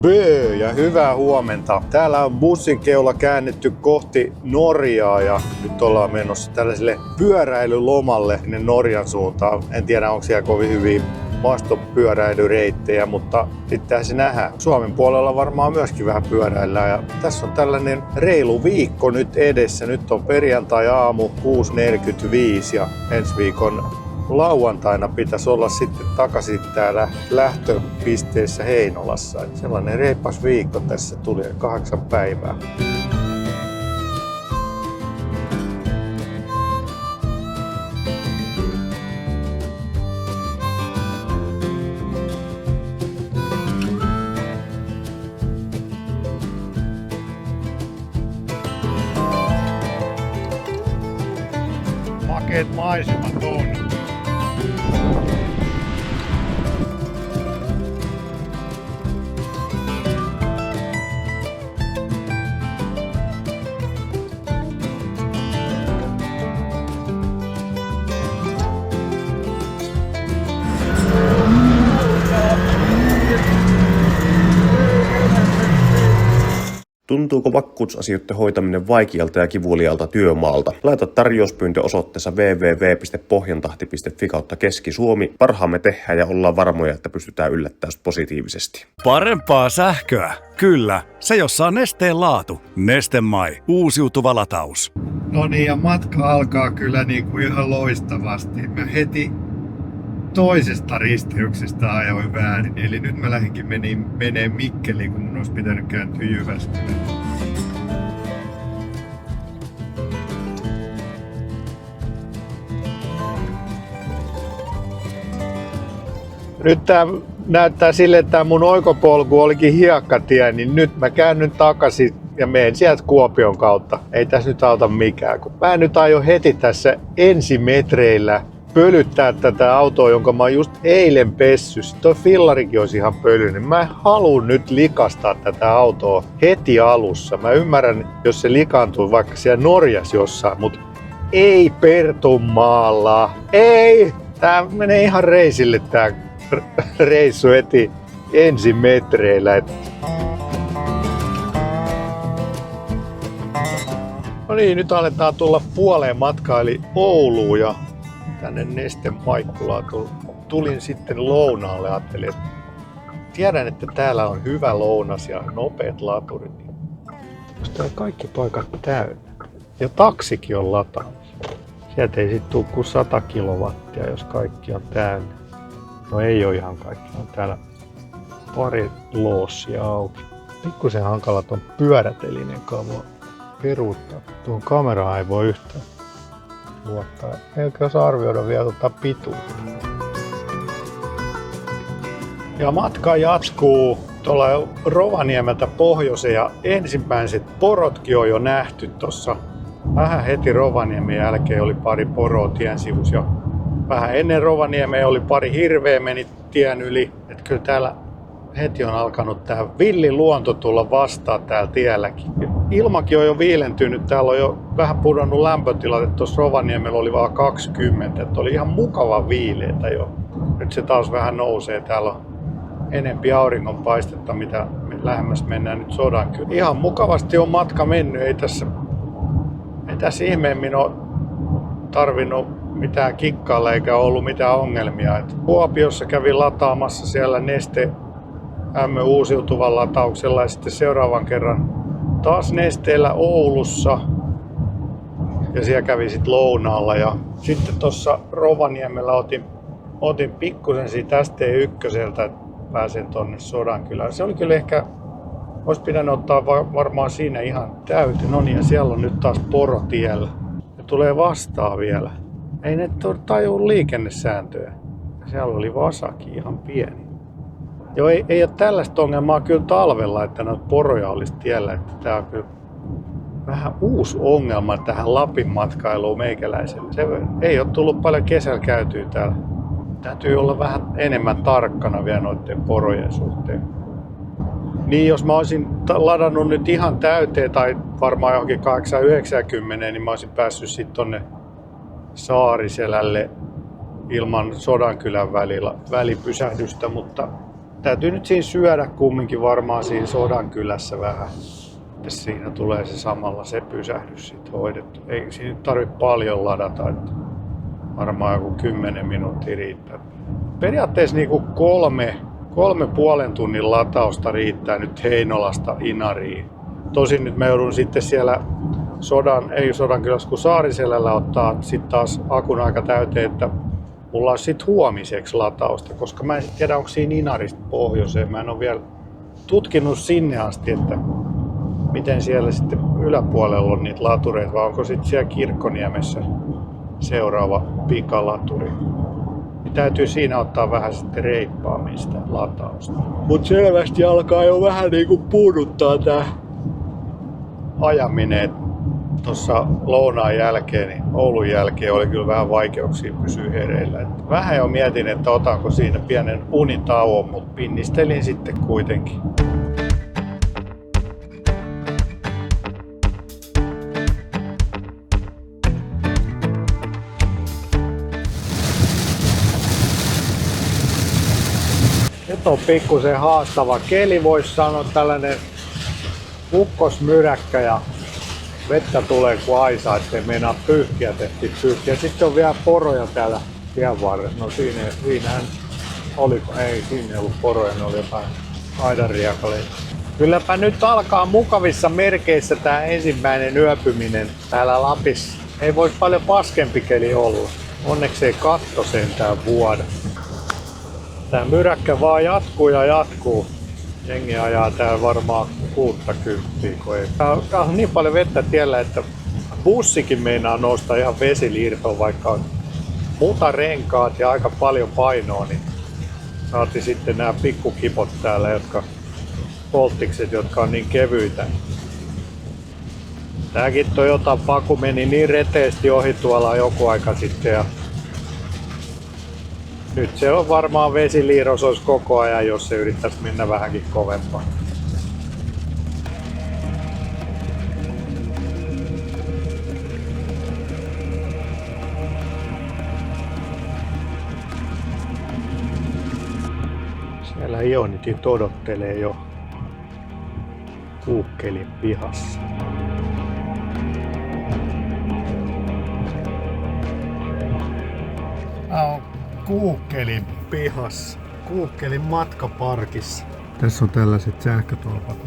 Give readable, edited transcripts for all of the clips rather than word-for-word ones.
Böö ja hyvää huomenta. Täällä on bussin keula käännetty kohti Norjaa ja nyt ollaan menossa tällaiselle pyöräilylomalle sinne Norjan suuntaan. En tiedä, onko siellä kovin hyviä maastopyöräilyreittejä, mutta pitää se nähdä. Suomen puolella varmaan myöskin vähän pyöräillään ja tässä on tällainen reilu viikko nyt edessä. Nyt on perjantai-aamu 6.45 ja ensi viikon lauantaina pitäisi olla sitten takaisin täällä lähtöpisteessä Heinolassa. Et sellainen reipas viikko tässä tuli, 8 päivää. Makeet maisemat on. Tuntuuko vakuutusasioiden hoitaminen vaikealta ja kivulialta työmaalta? Laita tarjouspyyntö osoitteessa www.pohjantahti.fi/Keski-Suomi. Parhaamme tehdään ja ollaan varmoja, että pystytään yllättämään positiivisesti. Parempaa sähköä? Kyllä. Se, jossa on Nesteen laatu. Neste MY. Uusiutuva lataus. No niin, ja matka alkaa kyllä niin kuin ihan loistavasti. Mä heti toisesta risteyksestä ajoin väärin. Eli nyt mä lähdinkin menee Mikkeliin, kun mun olisi pitänyt kääntyä Jyväskylään. Nyt tää näyttää sille, että tää mun oikopolku olikin hiekkatie, niin nyt mä käännyn takaisin ja menen sieltä Kuopion kautta. Ei tässä nyt auta mikään, kun mä nyt aion heti tässä ensimetreillä pölyttää tätä autoa, jonka mä oon just eilen pessy. Toi fillarikin olisi ihan pölyinen. Mä haluan nyt likastaa tätä autoa heti alussa. Mä ymmärrän, jos se likaantuu vaikka siellä Norjassa jossain, mutta ei Pertunmaalla. Ei! Tää menee ihan reisille tää reissu heti ensimetreillä. No niin, nyt aletaan tulla puoleen matkaa eli Ouluun ja tänne Neste Maikkulaan tulin sitten lounaalle. Ajattelin, että tiedän, että täällä on hyvä lounas ja nopeat laturit. Jos täällä kaikki paikat täynnä ja taksikin on lataus. Sieltä ei sit tuu kuin 100 kilowattia, jos kaikki on täynnä. No ei ole ihan kaikki. On täällä pari loossia auki. Pikkusen hankala ton pyörätelinen kavo peruuttaa. Tuohon kameraan ei voi yhtään luottaa. Eikä osaa arvioida vielä pituutta. Ja matka jatkuu tuolla Rovaniemeltä pohjoiseen ja ensimmäiset porotkin on jo nähty tuossa. Vähän heti Rovaniemen jälkeen oli pari poroa tien sivussa jo. Vähän ennen Rovaniemeä oli pari hirveä meni tien yli. Et kyllä täällä heti on alkanut tää villi luonto tulla vastaan täällä tielläkin. Ilmakin on jo viilentynyt, täällä on jo vähän pudonnut lämpötilat, että tuossa Rovaniemellä oli vaan 20, että oli ihan mukava viileitä jo. Nyt se taas vähän nousee, täällä on enempi auringonpaistetta, mitä lähemmäs mennään nyt Sodankylään. Ihan mukavasti on matka mennyt, ei tässä ihmeemmin ole tarvinnut mitään kikkailla eikä ollut mitään ongelmia. Et Kuopiossa kävin lataamassa siellä Neste MY uusiutuvan latauksella ja sitten seuraavan kerran taas Nesteellä Oulussa ja siellä kävin sitten lounaalla ja sitten tuossa Rovaniemellä otin pikkusen siitä ST1, että pääsen tonne Sodankylään. Se oli kyllä ehkä, olisi pitänyt ottaa varmaan siinä ihan täyteen. No niin, ja siellä on nyt taas porotiellä. Ne tulee vastaan vielä. Ei ne tajuu liikennesääntöjä. Siellä oli vasakin ihan pieni. Joo, ei ole tällaista ongelmaa kyllä talvella, että noita poroja olisi tiellä. Että tää on kyllä vähän uusi ongelma tähän Lapin matkailuun meikäläiselle. Se ei ole tullut paljon kesällä käytyä täällä. Täytyy olla vähän enemmän tarkkana vielä noiden porojen suhteen. Niin jos mä olisin ladannut nyt ihan täyteen tai varmaan johonkin 890, niin mä olisin päässyt sitten tonne Saariselälle ilman Sodankylän välipysähdystä, mutta Täytyy nyt siinä syödä kumminkin varmaan siinä Sodankylässä vähän. Siinä tulee se samalla se pysähdys sit hoidettu. Ei siinä nyt tarvitse paljon ladata, että varmaan joku 10 minuuttia riittää. Periaatteessa niinku 3,5 tunnin latausta riittää nyt Heinolasta Inariin. Tosin nyt mä joudun sitten siellä Sodankylässä kuin Saariselällä ottaa sitten taas akun aika täyteen, että mulla on sitten huomiseksi latausta, koska mä en tiedä onko siinä Inarista pohjoiseen. Mä en ole vielä tutkinut sinne asti, että miten siellä sitten yläpuolella on niitä latureita, vai onko sitten siellä Kirkkoniemessä seuraava pikalaturi. Niin täytyy siinä ottaa vähän sitten reippaammin sitä latausta. Mut selvästi alkaa jo vähän niinku puuduttaa tää ajaminen. Tuossa lounaan jälkeen, niin Oulun jälkeen oli kyllä vähän vaikeuksia pysyä hereillä. Et vähän jo mietin, että otanko siinä pienen unitauon, mutta pinnistelin sitten kuitenkin. Nyt on pikkusen haastava keli, voisi sanoa tällainen ukkosmyräkkä ja vettä tulee kuin aisa, ettei meinaa pyyhkiä, tehtiin pyyhkiä. Sitten on vielä poroja täällä tien varressa. No siinähän oliko, ei siinä ollut poroja, ne oli jotain aidanriakaleita. Kylläpä nyt alkaa mukavissa merkeissä tää ensimmäinen yöpyminen täällä Lapissa. Ei voi paljon paskempi keli olla. Onneksi ei katto sentään vuoda. Tää myräkkä vaan jatkuu ja jatkuu. Jengi ajaa täällä varmaan 60, kun ei. Tää on niin paljon vettä tiellä, että bussikin meinaa nousta ihan vesiliirtoon, vaikka on mutarenkaat ja aika paljon painoa, niin saati sitten nämä pikkukipot täällä, polttikset, jotka on niin kevyitä. Tääkin Toyota Paku meni niin reteesti ohi tuolla joku aika sitten ja nyt se on varmaan vesiliiros olisi koko ajan, jos se yrittäisi mennä vähänkin kovempaa. Siellä Ionitit odottelee jo kuukkelin pihassa. Kuukkelin pihassa. Kuukkelin matkaparkissa. Tässä on tällaiset sähkötolpat.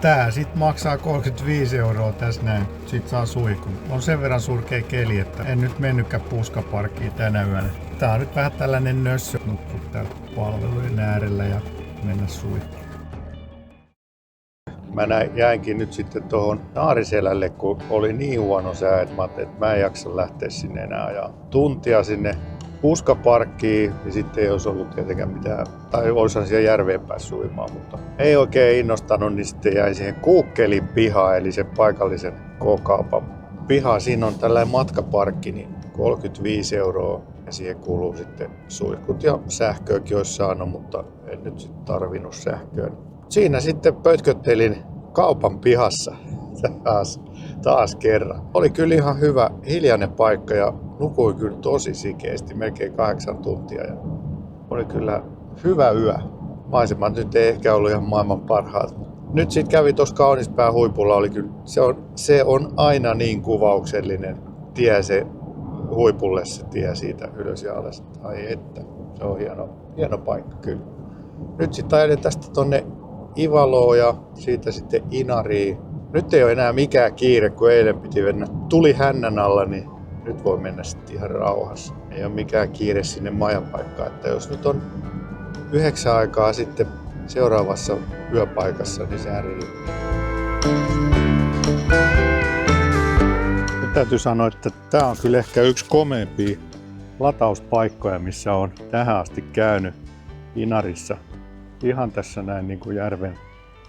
Tää sit maksaa 35 € tässä näin. Sit saa suihkun. On sen verran surkea keli, että en nyt mennytkään puskaparkkiin tänä yönä. Tää on nyt vähän tällainen nössö. Nukkuu täällä palvelujen äärellä ja mennä suihkuun. Mä jäinkin nyt sitten tuohon Saariselälle, kun oli niin huono sää, että mä en jaksa lähteä sinne enää ajaa tuntia sinne puskaparkkiin, ja sitten ei olisi ollut tietenkään mitään, tai olisihan siellä järveen päässyt uimaan, mutta ei oikein innostanut, niin sitten jäin siihen Kuukkelin pihaan, eli sen paikallisen K-kaupan pihaan. Siinä on tällainen matkaparkki, niin 35 €, ja siihen kuuluu sitten suihkut ja sähköäkin olisi saanut, mutta en nyt sitten tarvinnut sähköä. Siinä sitten pötköttelin kaupan pihassa taas kerran. Oli kyllä ihan hyvä hiljainen paikka ja nukuin kyllä tosi sikeästi, melkein 8 tuntia. Ja oli kyllä hyvä yö. Maisemat nyt ei ehkä ollut ihan maailman parhaat. Nyt sitten kävi tuossa Kaunispään huipulla, oli kyllä, se on aina niin kuvauksellinen tie se huipulle se tie siitä ylös ja alas. Ai että, se on hieno paikka kyllä. Nyt sitten ajelin tästä tonne Ivaloon ja siitä sitten Inariin. Nyt ei ole enää mikään kiire, kun eilen piti mennä tuli hännän alla, niin nyt voi mennä sitten ihan rauhassa. Ei ole mikään kiire sinne majapaikkaan, että jos nyt on 9 aikaa sitten seuraavassa yöpaikassa, niin sehän riittää. Nyt täytyy sanoa, että tämä on kyllä ehkä yksi komeimpia latauspaikkoja, missä on tähän asti käynyt Inarissa. Ihan tässä näin niin kuin järven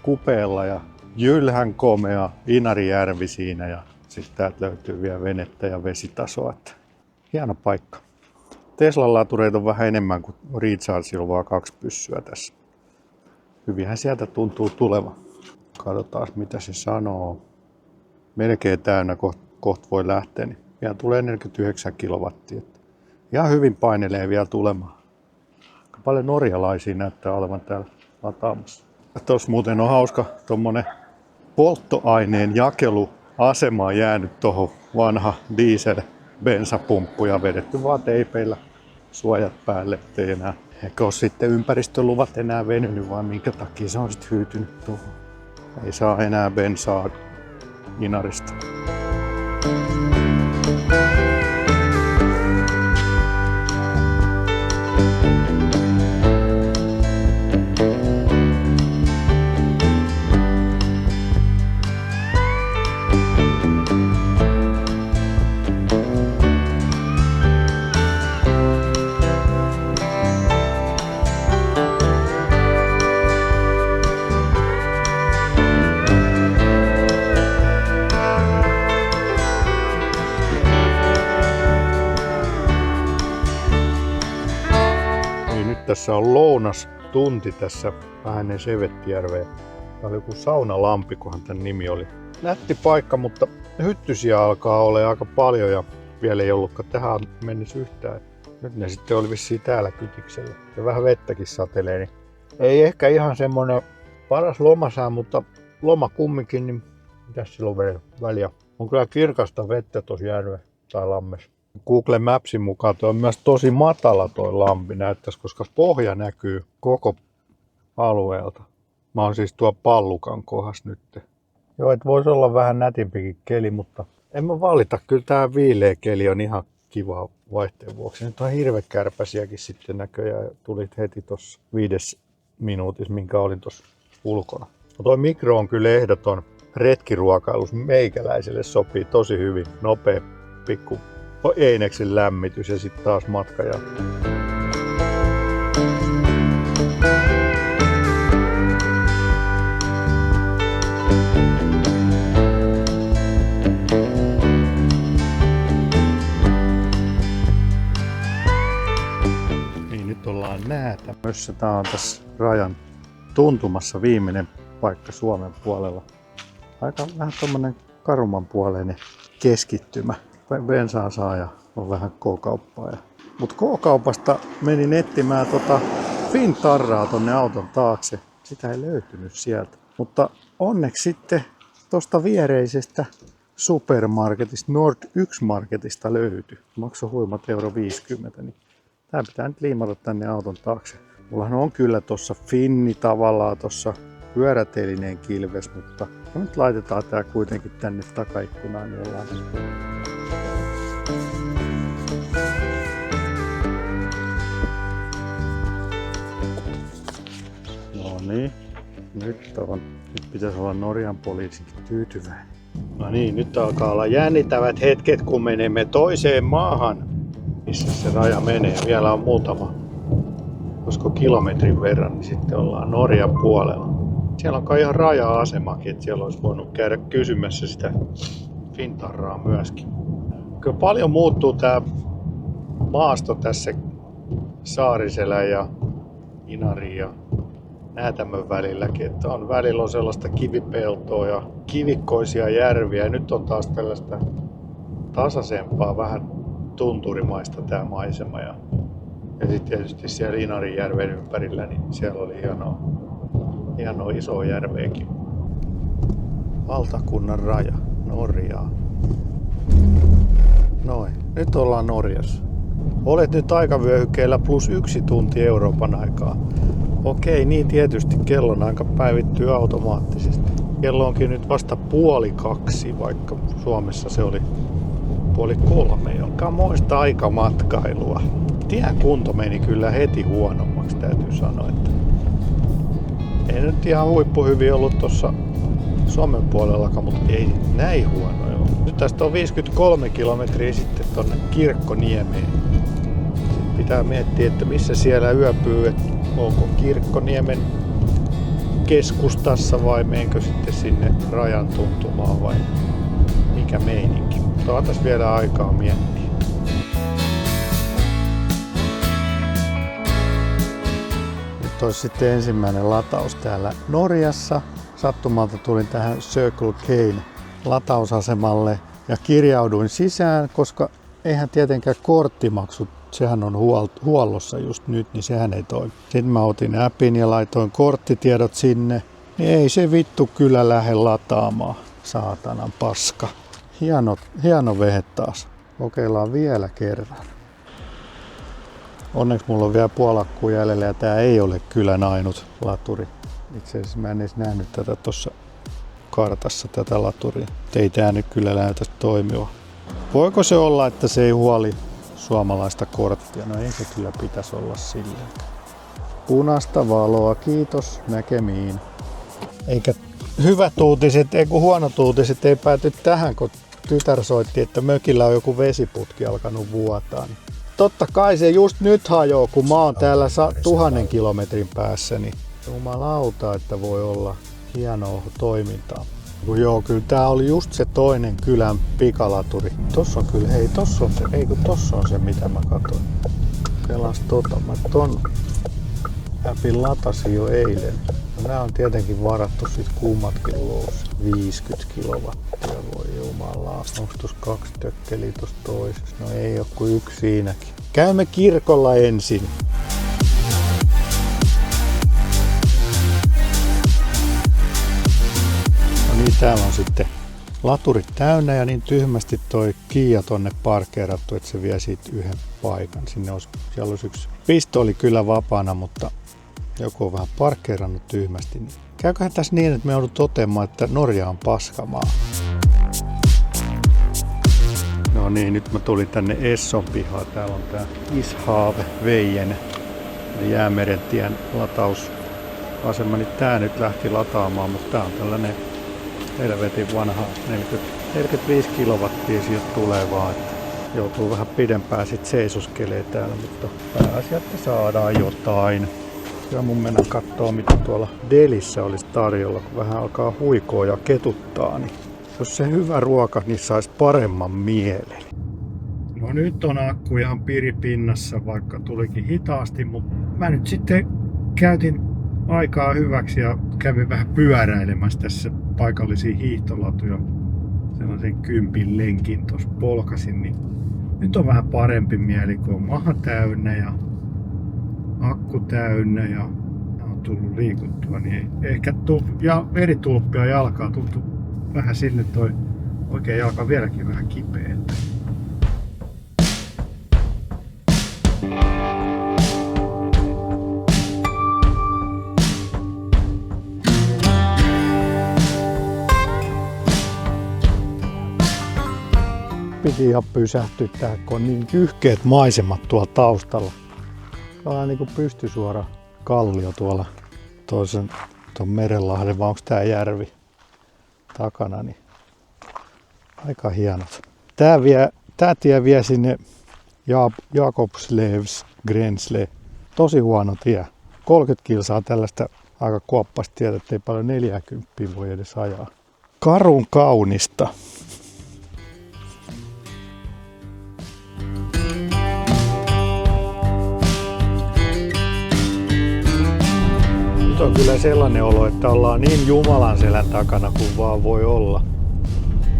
kupeella ja jylhän komea Inarijärvi siinä ja sitten täältä löytyy vielä venettä ja vesitasoa. Että hieno paikka. Teslan latureita on vähän enemmän kuin Rechargeilla, vaan 2 pyssyä tässä. Hyvinhän sieltä tuntuu tuleva. Katsotaan mitä se sanoo. Melkein täynnä, kohta voi lähteä. Niin vielä tulee 49 kilowattia. Ihan hyvin painelee vielä tulemaan. Paljon norjalaisia näyttää olevan täällä lataamassa. Tuossa muuten on hauska tuommoinen polttoaineen jakeluasema on jäänyt tuohon vanha diesel-bensapumppu ja vedetty vaan teipeillä suojat päälle, ettei enää. Eikä ole sitten ympäristöluvat enää venynyt, vaan minkä takia se on sitten hyytynyt tuohon. Ei saa enää bensaa Inarista. Tässä on lounastunti tässä vähän ennen Sevettijärveä. Tämä oli joku saunalampi, kunhan tämän nimi oli. Nätti paikka, mutta hyttysiä alkaa olla aika paljon ja vielä ei ollutkaan tähän mennessä yhtään. Nyt ne sitten oli vissiin täällä kytiksellä. Ja vähän vettäkin satelee. Niin ei ehkä ihan semmonen paras lomasää, mutta loma kumminkin, niin mitäs silloin väliä? On kyllä kirkasta vettä tuossa järvessä tai lammessa. Google Mapsin mukaan tuo on myös tosi matala tuo lampi näyttäisi, koska pohja näkyy koko alueelta. Mä oon siis tuo Pallukan kohdassa nyt. Joo, et voisi olla vähän nätimpikin keli, mutta en mä valita. Kyllä tää viileä keli on ihan kiva vaihteen vuoksi. Nyt on hirvekärpäsiäkin sitten näköjään. Tulit heti tuossa 5 minuutissa, minkä olin tuossa ulkona. No toi mikro on kyllä ehdoton retkiruokailus. Meikäläiselle sopii tosi hyvin. Nopea pikku eineksen lämmitys ja sitten taas matka jatkuu. Niin, nyt ollaan Näätämössä. Tää on tässä rajan tuntumassa viimeinen paikka Suomen puolella. Aika vähän tommonen karumman puoleinen keskittymä. Bensaa saa ja on vähän K-kauppaa. Mutta K-kaupasta menin etsimään Fintarraa tonne auton taakse. Sitä ei löytynyt sieltä. Mutta onneksi sitten tosta viereisestä supermarketista, Nord 1 Marketista löytyi. Maksoi huimat €50. Niin tää pitää nyt liimata tänne auton taakse. Mullahan on kyllä tossa Finni tavallaan tossa pyörätelineen kilves, mutta nyt laitetaan tää kuitenkin tänne takaikkunaan, niin ollaan tässä. No niin, nyt pitäisi olla Norjan poliisikin tyytyväinen. No niin, nyt alkaa olla jännittävät hetket, kun menemme toiseen maahan, missä se raja menee. Vielä on muutama, koska kilometrin verran, niin sitten ollaan Norjan puolella. Siellä on kai ihan raja-asemakin, että siellä olisi voinut käydä kysymässä sitä Fintarraa myöskin. Kyllä paljon muuttuu tää maasto tässä Saariselän ja Inarin ja Näätämön välilläkin, että välillä on sellaista kivipeltoa ja kivikkoisia järviä ja nyt on taas tällaista tasaisempaa, vähän tunturimaista tää maisema ja sitten tietysti siellä Inarijärven ympärillä, niin siellä oli hienoa iso järveäkin. Valtakunnan raja, Norjaa. Noin, nyt ollaan Norjassa. Olet nyt aikavyöhykkeellä +1 tunti Euroopan aikaa. Okei, niin tietysti kellonaika päivittyy automaattisesti. Kello onkin nyt vasta 1:30, vaikka Suomessa se oli 2:30. Joka moista aikamatkailua. Tien kunto meni kyllä heti huonommaksi, täytyy sanoa. Että ei nyt ihan huippuhyviä ollut tuossa Suomen puolellakaan, mutta ei näin huonoja ollut. Nyt tästä on 53 kilometriä sitten tonne Kirkkoniemeen. Sitten pitää miettiä, että missä siellä yöpyy, että onko Kirkkoniemen keskustassa vai meenkö sitten sinne rajan tuntumaan vai mikä meininki. Otas vielä aikaa miettiä. Nyt olisi sitten ensimmäinen lataus täällä Norjassa. Sattumalta tulin tähän Circle K:n latausasemalle ja kirjauduin sisään, koska eihän tietenkään korttimaksut sehän on huollossa just nyt, niin sehän ei toimi. Sitten mä otin appin ja laitoin korttitiedot sinne, niin ei se vittu kyllä lähde lataamaan, saatanan paska. Hieno vehe taas. Kokeillaan vielä kerran. Onneksi mulla on vielä puolakkuu jäljellä ja tää ei ole kyllä ainut laturi. Itse asiassa mä en edes nähnyt tätä tuossa kartassa, tätä laturia. Ei tää nyt kyllä näytä toimiva. Voiko se olla, että se ei huoli suomalaista korttia? No ei se kyllä pitäisi olla silleen. Punaista valoa, kiitos, näkemiin. Eikä hyvät uutiset, huonot uutiset ei pääty tähän, kun tytär soitti, että mökillä on joku vesiputki alkanut vuotaa. Totta kai se just nyt hajoaa, kun mä oon täällä 1000 kilometrin päässä, niin jumalauta, että voi olla hienoa toimintaa. Joo, kyllä tää oli just se toinen kylän pikalaturi. Tossa on kyllä, hei tossa on se, tossa on se mitä mä katsoin. Kelas mä ton appin latasin jo eilen. No, nää on tietenkin varattu sit kummatkin luussa. 50 kilowattia, voi jumalaa. Onks tuossa 2 tökkeliä tuossa toisessa? No ei oo kuin yksi siinäkin. Käymme kirkolla ensin. No niin, täällä on sitten laturit täynnä ja niin tyhmästi toi Kia tonne parkeerattu, että se vie siitä yhden paikan. Siellä olisi yksi pistooli kyllä vapaana, mutta joku on vähän parkkeerannut tyhmästi. Niin käyköhän tässä niin, että me joudut toteamaan, että Norja on paskamaa. No niin, nyt mä tulin tänne Esson pihaan. Täällä on tää Ishavevejen Jäämeren tien latausasema. Niin tää nyt lähti lataamaan, mutta tää on tällainen helvetin vanha 45 kilowattia sieltä tulee vaan. Että joutuu vähän pidempään sit seisoskelee täällä, mutta pääasia, että saadaan jotain. Ja mun mennä kattoo mitä tuolla Delissä olisi tarjolla, kun vähän alkaa huikoa ja ketuttaa, niin jos se hyvä ruoka, niin sais paremman mielen. No nyt on akku ihan piripinnassa, vaikka tulikin hitaasti, mutta mä nyt sitten käytin aikaa hyväksi ja kävin vähän pyöräilemässä tässä paikallisia hiihtolatuja. Sellaisen 10 lenkin tuossa polkasin, niin nyt on vähän parempi mieli, kun on maha täynnä ja akku täynnä ja on tullut liikuttua, niin ehkä ja veritulppia jalkaa tuntuu vähän sille toi oikein jalka vieläkin vähän kipeältä. Piti ihan pysähtyä tähän, kun on niin jyhkeät maisemat tuolla taustalla. Ollaan niinku pystysuora kallio tuolla tuon Merenlahden, vai onko tää järvi takana, niin aika hienot. Tää tie vie sinne Jakobslevs Grensle. Tosi huono tie. 30 kilsaa tällaista aika kuoppasta tietä, ettei paljon 40 voi edes ajaa. Karun kaunista. On kyllä sellainen olo, että ollaan niin Jumalan selän takana kuin vaan voi olla.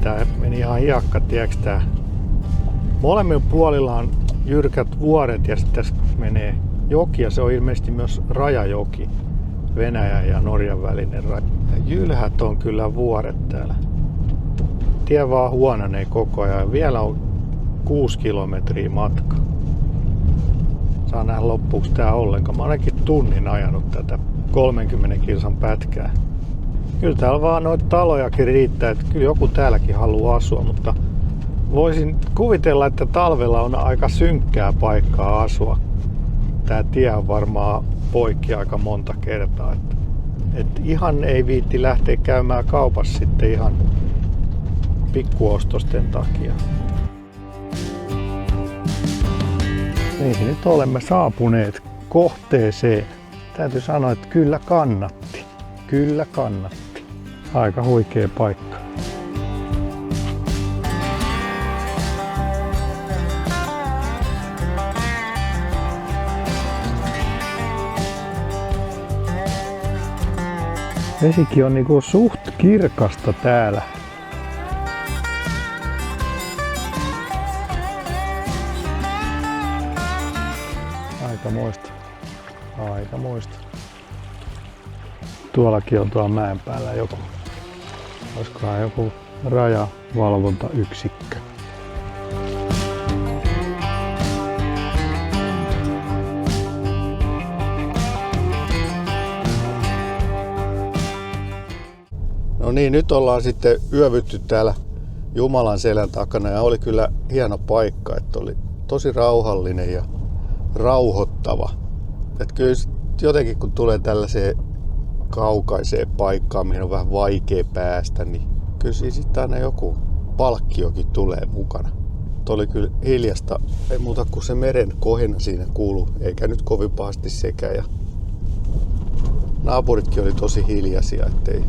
Tää meni ihan hiakka, tiedätkö tää? Molemmin puolilla on jyrkät vuoret ja sitten tässä menee joki ja se on ilmeisesti myös rajajoki. Venäjän ja Norjan välinen raja. Jylhät on kyllä vuoret täällä. Tie vaan huononee koko ajan. Vielä on 6 kilometriä matka. Saa nähdä loppuuko tää ollenkaan. Mä oon ainakin tunnin ajanut tätä 30 kilsan pätkää. Kyllä täällä vaan noita talojakin riittää, että kyllä joku täälläkin haluaa asua, mutta voisin kuvitella, että talvella on aika synkkää paikkaa asua. Tää tie on varmaan poikki aika monta kertaa. Että ihan ei viitti lähteä käymään kaupassa sitten ihan pikkuostosten takia. Niin, nyt olemme saapuneet kohteeseen. Täytyy sanoa, että kyllä kannatti. Kyllä kannatti. Aika huikea paikka. Vesikin on niinku suht kirkasta täällä. Aikamoista. Tuollakin on tuolla mäen päällä joku. Olisikohan joku rajavalvontayksikkö. No niin, nyt ollaan sitten yövytty täällä Jumalan selän takana ja oli kyllä hieno paikka, että oli tosi rauhallinen ja rauhoittava. Että kyllä jotenkin kun tulee tällaiseen kaukaiseen paikkaan, mihin on vähän vaikea päästä, niin kyllä sitten aina joku palkkiokin tulee mukana. Tuo oli kyllä hiljasta, ei muuta kuin se meren kohina siinä kuuluu, eikä nyt kovin pahasti sekään. Ja naapuritkin oli tosi hiljaisia, ettei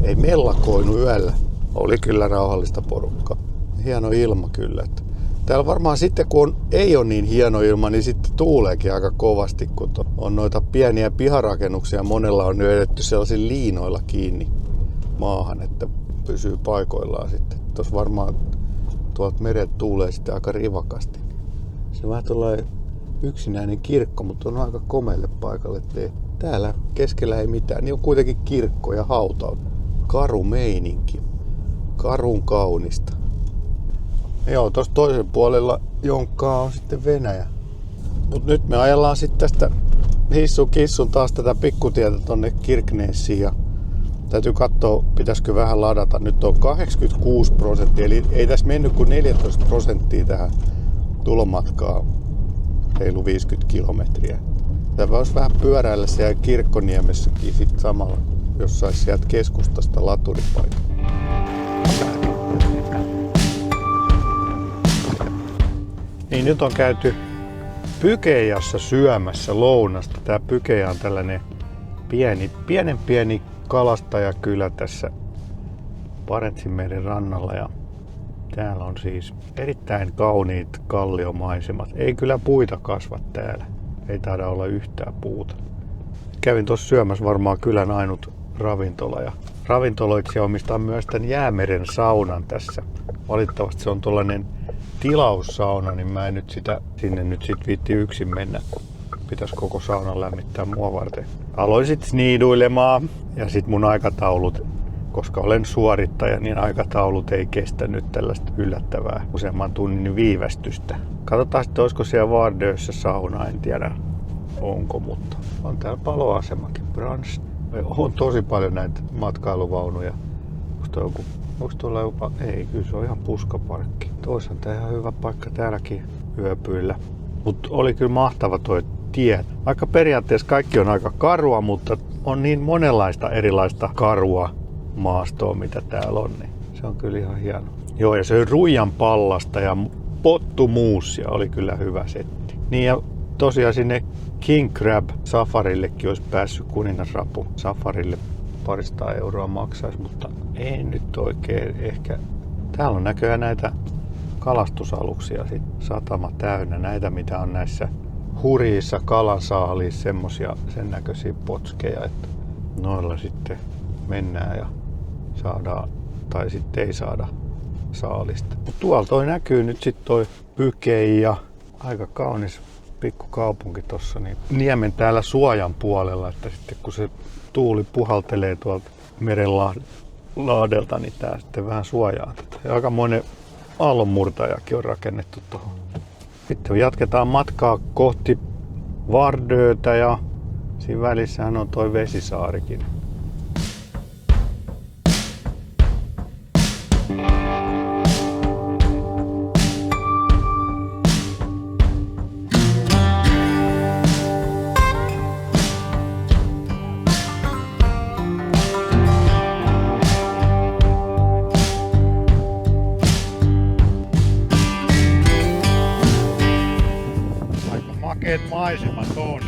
ei mellakoinut yöllä. Oli kyllä rauhallista porukkaa. Hieno ilma kyllä. Täällä varmaan sitten kun ei ole niin hieno ilma, niin sitten tuuleekin aika kovasti, kun on noita pieniä piharakennuksia. Monella on edetty sellaisilla liinoilla kiinni maahan, että pysyy paikoillaan sitten. Tuossa varmaan tuolta meret tuulee sitten aika rivakasti. Se vähän tuollainen yksinäinen kirkko, mutta on aika komeelle paikalle. Ettei täällä keskellä ei mitään, niin on kuitenkin kirkko ja hauta. Karu meininki. Karun kaunista. Joo, tuossa toisella puolella jonkkaa on sitten Venäjä. Mut nyt me ajellaan sitten tästä hissun kissun taas tätä pikkutietä tonne Kirkeneesiin ja täytyy katsoa, pitäisikö vähän ladata. Nyt on 86%, eli ei tässä mennyt kuin 14% tähän tulomatkaa, reilu 50 kilometriä. Tämä voisi vähän pyöräillä siellä Kirkkoniemessäkin sit samalla, jos saisi sieltä keskustasta laturipaikan. Niin nyt on käyty Pykejassa syömässä lounasta. Tää Pykeja on tällainen pieni kalastajakylä tässä Barentsinmeren rannalla ja täällä on siis erittäin kauniit kalliomaisemat. Ei kyllä puita kasva täällä. Ei taida olla yhtään puuta. Kävin tuossa syömässä varmaan kylän ainut ravintola ja ravintoloitsija omistaa myös tämän Jäämeren saunan tässä. Valitettavasti se on tuollainen tilaussauna, niin mä en nyt sinne nyt sit viitti yksin mennä. Pitäisi koko saunan lämmittää mua varten. Aloin sit sniiduilemaan ja sit mun aikataulut, koska olen suorittaja, niin aikataulut ei kestänyt tällaista yllättävää useamman tunnin viivästystä. Katsotaan sitten, olisiko siellä Vardössä sauna, en tiedä onko, mutta on täällä paloasemakin. Brans. On tosi paljon näitä matkailuvaunuja. Onko tuolla jopa? Ei, kyllä se on ihan puskaparkki. Toisaalta tää ihan hyvä paikka täälläkin yöpyillä. Mutta oli kyllä mahtava toi tie. Vaikka periaatteessa kaikki on aika karua, mutta on niin monenlaista erilaista karua maastoa, mitä täällä on. Niin se on kyllä ihan hieno. Joo, ja se ruijan pallasta ja pottumuusia oli kyllä hyvä setti. Niin ja tosiaan sinne King Crab safarillekin olisi päässyt kuningasrapu. Safarille 200 euroa maksaisi, mutta ei nyt oikein ehkä. Täällä on näköjään näitä kalastusaluksia, sit satama täynnä, näitä mitä on näissä hurjissa kalansaaliissa, semmosia sen näköisiä potskeja, että noilla sitten mennään ja saadaan, tai sitten ei saada saalista. Mut tuolla toi näkyy nyt sitten toi Pykei ja aika kaunis pikkukaupunki tossa, niin niemen täällä suojan puolella, että sitten kun se tuuli puhaltelee tuolta merenlaadelta, niin tää sitten vähän suojaa tätä. Ja aikamoinen aallonmurtajakin on rakennettu tuohon. Sitten jatketaan matkaa kohti Vardötä ja siinä välissähän on toi vesisaarikin. Makeet maisemat on.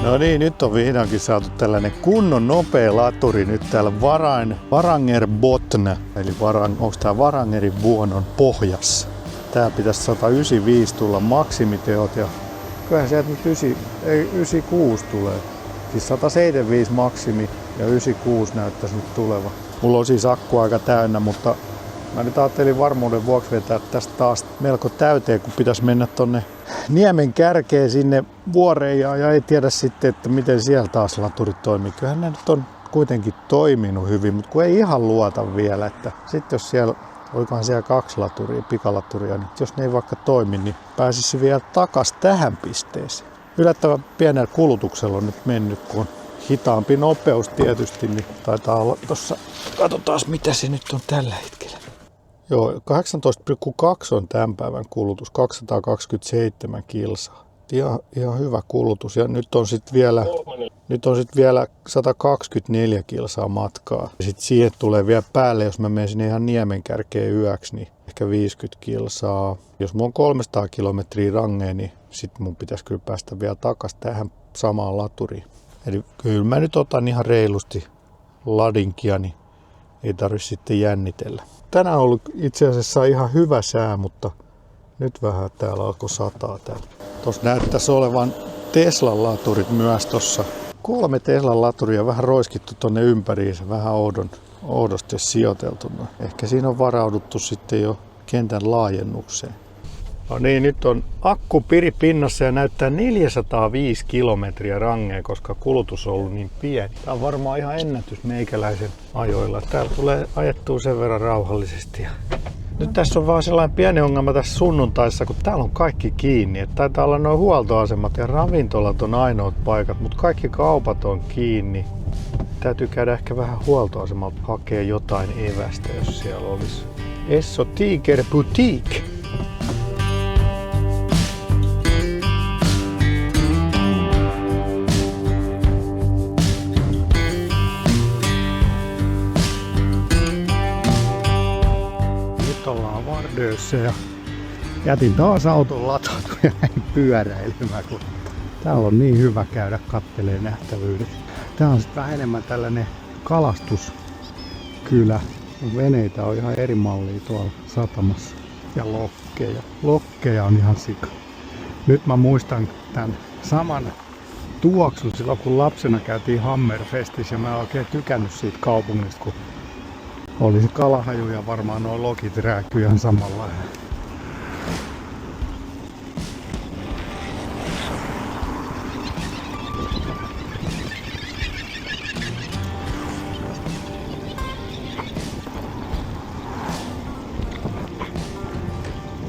No niin, nyt on vihdoinkin saatu tällainen kunnon nopea laturi nyt täällä Varangerbotn, eli onko tää Varangerin vuonon pohjassa. Tää pitäisi 195 tulla maksimiteot ja kyllähän sieltä nyt 96 tulee. Siis 175 maksimi ja 96 näyttäisi nyt tuleva. Mulla on siis akku aika täynnä, mutta mä nyt ajattelin varmuuden vuoksi vetää tästä taas melko täyteen, kun pitäisi mennä tonne niemen kärkeen sinne vuoreen ja ei tiedä sitten, että miten siellä taas laturit toimii. Kyllähän ne nyt on kuitenkin toiminut hyvin, mutta kun ei ihan luota vielä, että sitten jos siellä, olikohan siellä 2 laturia, pikalaturia, niin jos ne ei vaikka toimi, niin pääsisi vielä takas tähän pisteeseen. Yllättävän pienellä kulutuksella on nyt mennyt, kun on hitaampi nopeus tietysti, niin taitaa olla tossa. Katsotaan mitä se nyt on tällä hetkellä. Joo, 18,2 on tämän päivän kulutus, 227 kilsaa. Ihan hyvä kulutus ja nyt on sitten vielä 124 kilsaa matkaa. Sitten siihen tulee vielä päälle, jos mä menen sinne ihan niemen kärkeen yöksi, niin ehkä 50 kilsaa. Jos mulla on 300 kilometriä rangeen, niin sitten mun pitäisi kyllä päästä vielä takaisin tähän samaan laturiin. Eli kyllä mä nyt otan ihan reilusti ladinkia, niin ei tarvitse sitten jännitellä. Tänään on ollut itse asiassa ihan hyvä sää, mutta nyt vähän täällä alkoi sataa täällä. Tuossa näyttäisi olevan Teslan laturit myös tossa. 3 Teslan laturia vähän roiskittu tonne ympäriinsä, vähän oudosti sijoiteltu. Ehkä siinä on varauduttu sitten jo kentän laajennukseen. No niin, nyt on akku piripinnassa ja näyttää 405 kilometriä rangeen, koska kulutus on ollut niin pieni. Tämä on varmaan ihan ennätys meikäläisen ajoilla. Täällä tulee ajettua sen verran rauhallisesti. Nyt tässä on vaan sellainen pieni ongelma tässä sunnuntaissa, kun täällä on kaikki kiinni. Että taitaa olla nuo huoltoasemat ja ravintolat on ainoat paikat, mutta kaikki kaupat on kiinni. Täytyy käydä ehkä vähän huoltoasemalta hakea jotain evästä, jos siellä olisi. Esso Tiger Boutique. Ollaan Vardössä ja jätin taas auton latautua ja näin pyöräilemään, kun täällä on niin hyvä käydä kattelee nähtävyydet. Tää on sitten vähän enemmän tällainen kalastuskylä. Veneitä on ihan eri mallia tuolla satamassa ja lokkeja. Lokkeja on ihan sika. Nyt mä muistan tämän saman tuoksun silloin, kun lapsena käytiin Hammerfestissä ja mä en oikein tykännyt siitä kaupungista, kun oli se kalahaju ja varmaan nuo lokit rääkyy ihan samalla.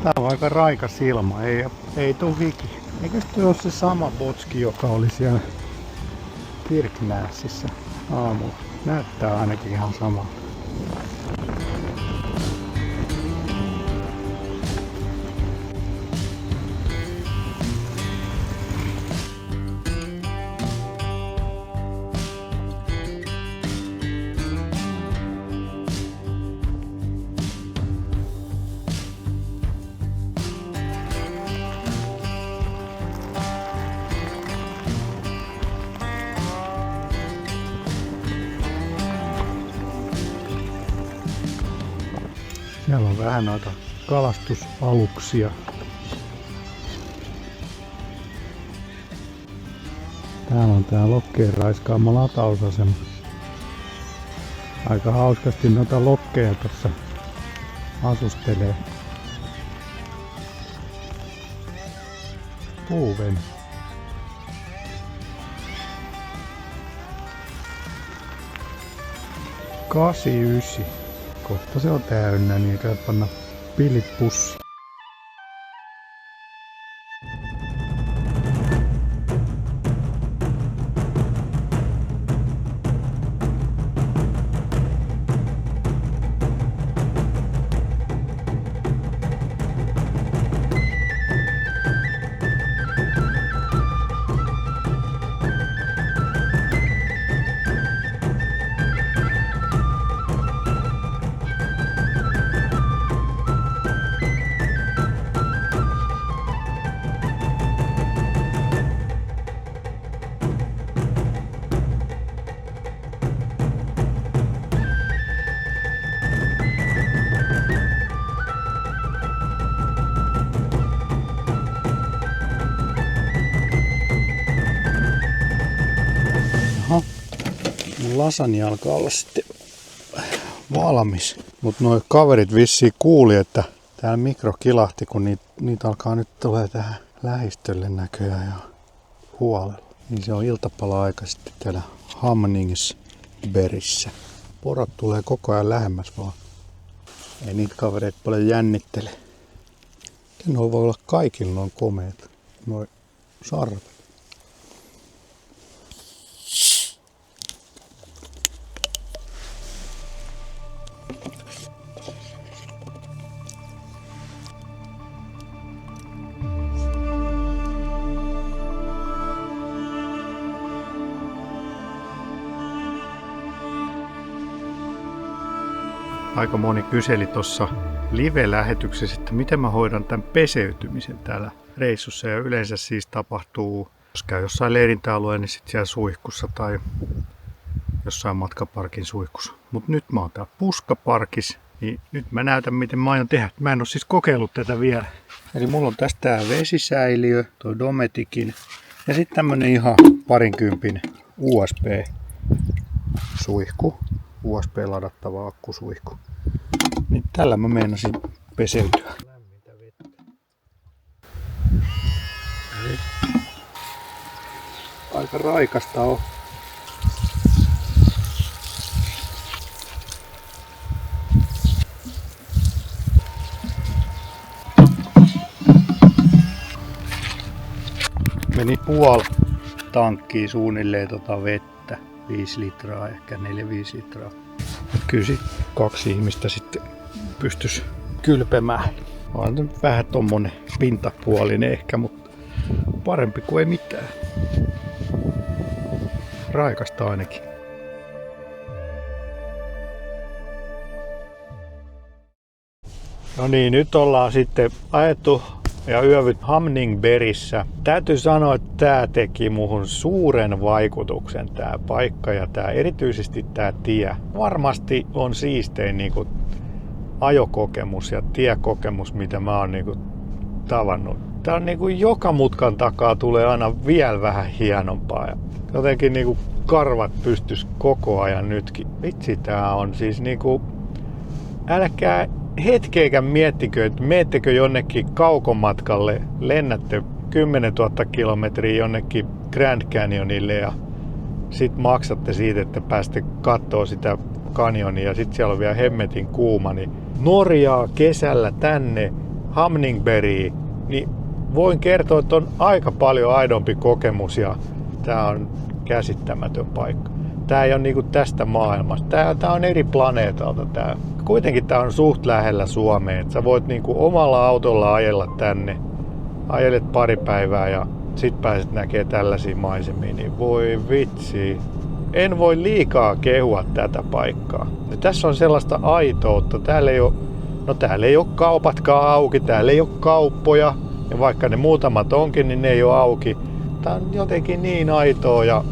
Tää on aika raikas ilma, ei tuu hiki. Eikö se ole se sama botski, joka oli siellä Kirknäsissä aamulla? Näyttää ainakin ihan samalta. Siellä on vähän noita kalastusaluksia. Täällä on tää lokkeen raiskaama latausasema. Aika hauskasti noita lokkeja tossa asustelee. Puuveni. Kasi-ysi. Kohta se on täynnä, niin käy panna pilit pussiin. lasagna alkaa olla sitten valmis. Mutta nuo kaverit vissiin kuuli, että täällä mikro kilahti, kun niitä alkaa nyt tulee tähän lähistölle näköjään ja huolella. Niin se on iltapala-aika sitten täällä Hamningsbergissä. Porot tulee koko ajan lähemmäs vaan. Ei niitä kavereita paljon jännittele. Nuo voi olla kaikilla noin komeet. Noin sarvet. Aika moni kyseli tuossa live-lähetyksessä, että miten mä hoidan tämän peseytymisen täällä reissussa. Ja yleensä siis tapahtuu, jos käy jossain leirintäalueella, niin sitten siellä suihkussa tai jossain matkaparkin suihkussa. Mutta nyt mä oon täällä puskaparkissa, niin nyt mä näytän miten mä aion tehdä. Mä en oo siis kokeillut tätä vielä. Eli mulla on tästä tää vesisäiliö, toi Dometikin ja sitten tämmönen ihan 20 USB-suihku. USB-ladattava akkusuihku. Niin tällä mä meinasin peseytyä. Lämmintä vettä. Aika raikasta on. Meni puoli tankkiin suunnilleen vettä. 5 litraa, ehkä 4-5 litraa. Kyllä sit 2 ihmistä sitten pystyisi kylpemään. On nyt vähän tommonen pintapuolinen ehkä, mutta parempi kuin ei mitään. Raikasta ainakin. No niin, nyt ollaan sitten ajettu ja yövyt Hamningsbergissä. Täytyy sanoa, että tää teki muhun suuren vaikutuksen tää paikka ja tää erityisesti tää tie. Varmasti on siistein niinku ajokokemus ja tiekokemus, mitä mä oon niinku tavannut. Tää on niinku joka mutkan takaa tulee aina vielä vähän hienompaa ja jotenkin niinku karvat pystys koko ajan nytkin. Vitsi, tää on siis niinku, älkää hetkeäkään miettikö, että meettekö jonnekin kaukomatkalle, lennätte 10 000 kilometriä jonnekin Grand Canyonille ja sit maksatte siitä, että pääsette kattoo sitä kanjonia ja sit siellä on vielä hemmetin kuuma, niin Norjaa kesällä tänne Hamningsbergiin, niin voin kertoa, että on aika paljon aidompi kokemus ja tää on käsittämätön paikka. Tää ei ole niinku tästä maailmasta. Tää on eri planeetalta tää. Kuitenkin tää on suht lähellä Suomeen. Sä voit niinku omalla autolla ajella tänne. Ajelet pari päivää ja sit pääset näkee tällaisia maisemia. Niin voi vitsi. En voi liikaa kehua tätä paikkaa. Ja tässä on sellaista aitoutta. Täällä ei ole kaupatkaan auki. Täällä ei ole kauppoja. Ja vaikka ne muutamat onkin, niin ne ei ole auki. Tää on jotenkin niin aitoa ja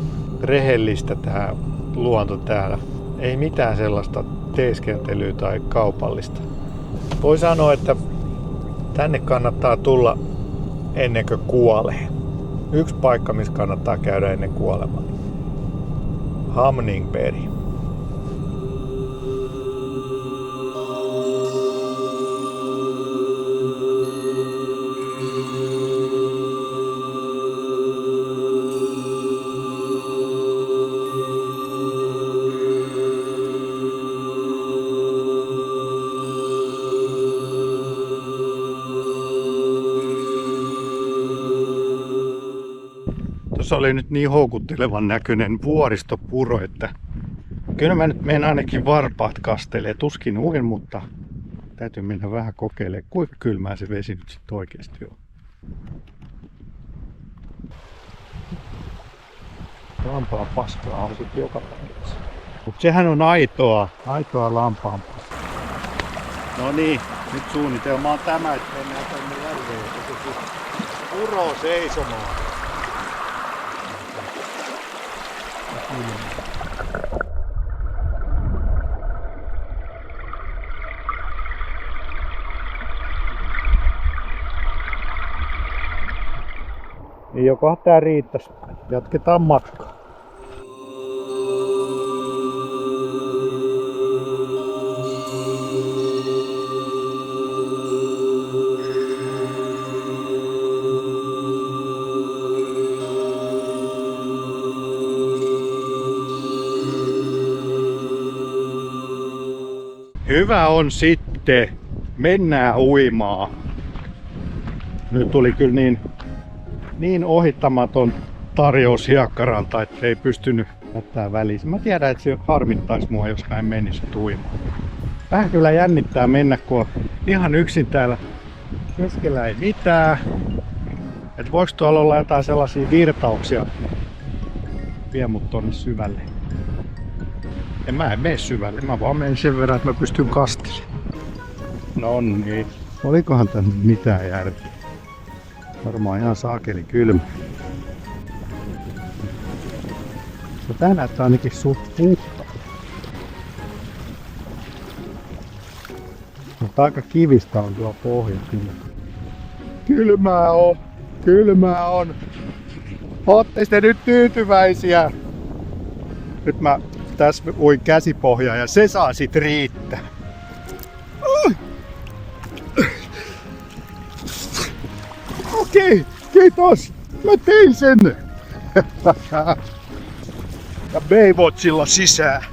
rehellistä tää luonto täällä. Ei mitään sellaista teeskentelyä tai kaupallista. Voi sanoa, että tänne kannattaa tulla ennen kuin kuolee. Yksi paikka, missä kannattaa käydä ennen kuolemaa. Hamningsberg. Tuossa oli nyt niin houkuttelevan näköinen vuoristopuro, että kyllä mä nyt menen ainakin varpaat kastelee. Tuskin uin, mutta täytyy mennä vähän kokeilemaan, kuinka kylmää se vesi nyt sitten oikeasti on. Lampaan paskaa on sitten joka paikassa. Mutta sehän on aitoa lampaan paskaa. No niin, nyt suunnitelma on tämä, että mennään tänne järveen ja puro seisomaan. Niin jokohan tää riittäisi. Jatketaan matkaa. Hyvä on sitten. Mennään uimaan. Nyt tuli kyllä niin ohittamaton tarjous hiekkaralta, että ei pystynyt jättää väliin. Mä tiedän, että se harmittaisi mua, jos mä en menisi uimaan. Vähän kyllä jännittää mennä, kun on ihan yksin täällä keskellä ei mitään. Et voiko tuolla olla jotain sellaisia virtauksia? Vie mut tonne syvälle. Mä en mene syvälle, mä vaan menen sen verran, että mä pystyn kastelemaan. No niin. Olikohan tän mitään järkeä? Varmaan ihan saakeli kylmä. No tää näyttää ainakin suht puhta. Mutta aika kivistä on tuo pohja kyllä. Kylmää on. Ootte sitten nyt tyytyväisiä? Nyt mä tässä uin käsipohjaa ja se saa sit riittää. Okei, kiitos. Mä tein sen. Ja Baywatchilla sisään.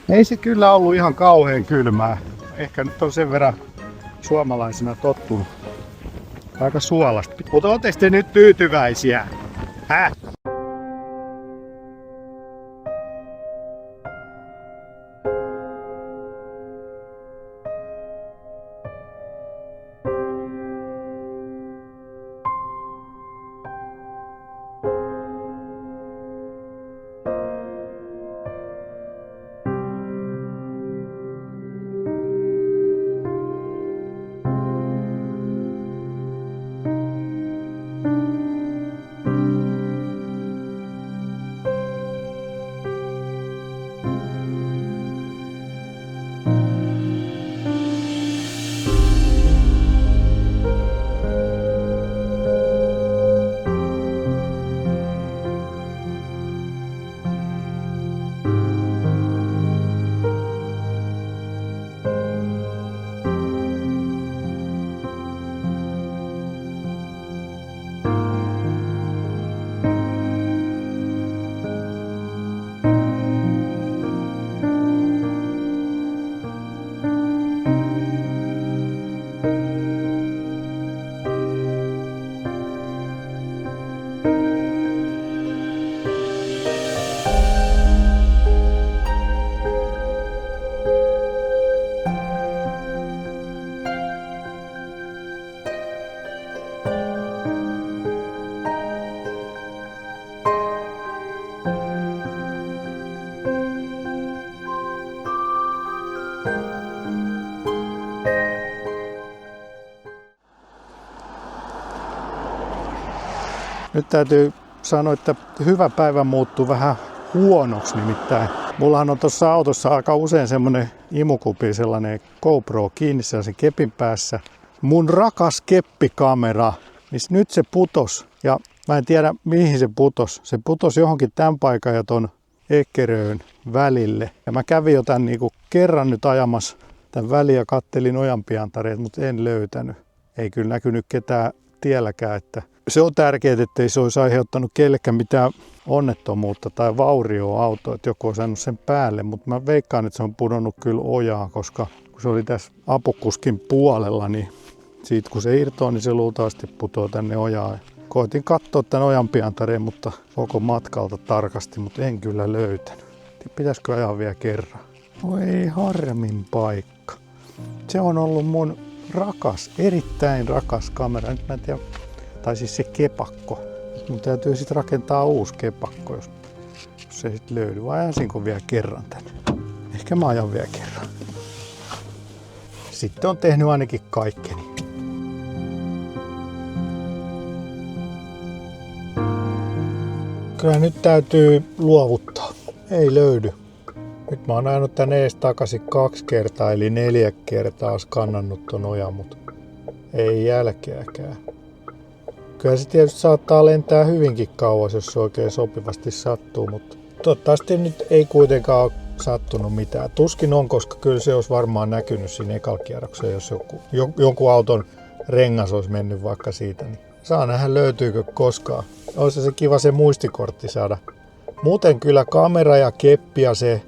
Ei se kyllä ollut ihan kauhean kylmää. Ehkä nyt on sen verran suomalaisena tottunut. Aika suolasta. Mutta ootteko te nyt tyytyväisiä? Häh? Nyt täytyy sanoa, että hyvä päivä muuttuu vähän huonoksi nimittäin. Mullahan on tuossa autossa aika usein semmonen imukupi, sellainen GoPro kiinni sen kepin päässä. Mun rakas keppikamera, niin nyt se putos. Ja mä en tiedä mihin se putos. Se putos johonkin tämän paikan ja ton Eckerön välille. Ja mä kävin jo tän niinku kerran nyt ajamassa tän väliin ja kattelin ojanpiantareet, mutta en löytänyt. Ei kyllä näkynyt ketään tielläkään, että se on tärkeää, ettei se olisi aiheuttanut kellekään mitään onnettomuutta tai vaurioa autoa, että joku on saanut sen päälle, mutta mä veikkaan, että se on pudonnut kyllä ojaa, koska kun se oli tässä apukuskin puolella, niin siitä kun se irtoaa, niin se luultavasti putoaa tänne ojaan. Koitin katsoa tämän ojanpiantareen, mutta koko matkalta tarkasti, mutta en kyllä löytänyt. Pitäisikö ajaa vielä kerran? Oi harmin paikka. Se on ollut mun rakas, erittäin rakas kamera. Nyt mä en tiedä. Tai siis se kepakko. Mun täytyy sitten rakentaa uusi kepakko, jos se sitten löytyy. Vai ajansinko vielä kerran tänne? Ehkä mä ajan vielä kerran. Sitten on tehnyt ainakin kaikkeni. Kyllä nyt täytyy luovuttaa. Ei löydy. Nyt mä oon ajanut tän ees takaisin 2 kertaa, eli 4 kertaa skannannut ton ojan, mutta ei jälkeäkään. Kyllä se tietysti saattaa lentää hyvinkin kauas, jos se oikein sopivasti sattuu, mutta toivottavasti nyt ei kuitenkaan ole sattunut mitään. Tuskin on, koska kyllä se olisi varmaan näkynyt siinä ekalkierroksella, jos jonkun auton rengas olisi mennyt vaikka siitä. Niin saa nähdä löytyykö koskaan. Olisi se kiva se muistikortti saada. Muuten kyllä kamera ja keppi ja se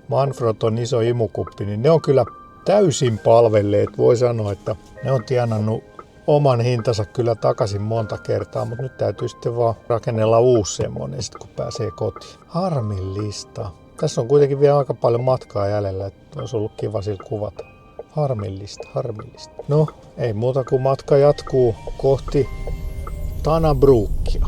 Manfroton iso imukuppi, niin ne on kyllä täysin palvelleet. Voi sanoa, että ne on tienannut oman hintansa kyllä takaisin monta kertaa, mutta nyt täytyy sitten vaan rakennella uusi semmoinen, sit kun pääsee kotiin. Harmillista. Tässä on kuitenkin vielä aika paljon matkaa jäljellä, että olisi ollut kiva sillä kuvata. Harmillista. No, ei muuta kuin matka jatkuu kohti Tanabrukia.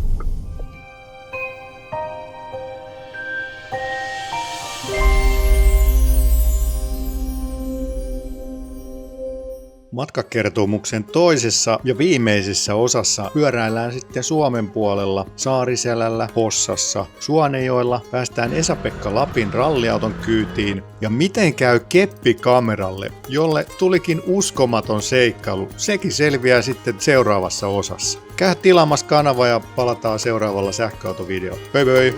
Matkakertomuksen toisessa ja viimeisessä osassa pyöräillään sitten Suomen puolella, Saariselällä, Hossassa, Suonejoella, päästään Esa-Pekka Lapin ralliauton kyytiin ja miten käy keppikameralle, jolle tulikin uskomaton seikkailu. Sekin selviää sitten seuraavassa osassa. Käy tilaamassa kanava ja palataan seuraavalla sähköautovideolla. Pöi pöi!